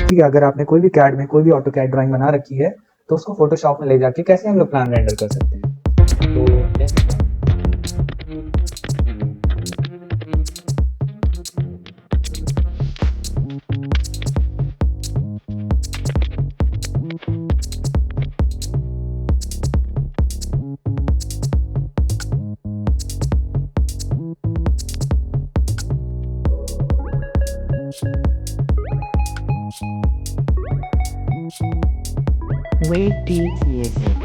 ठीक है, अगर आपने कोई भी कैड में कोई भी ऑटो कैड ड्राइंग बना रखी है, तो उसको फ़ोटोशॉप में ले जाके कैसे हम लोग प्लान रेंडर कर सकते हैं? तो जैसे Wave Beats Music.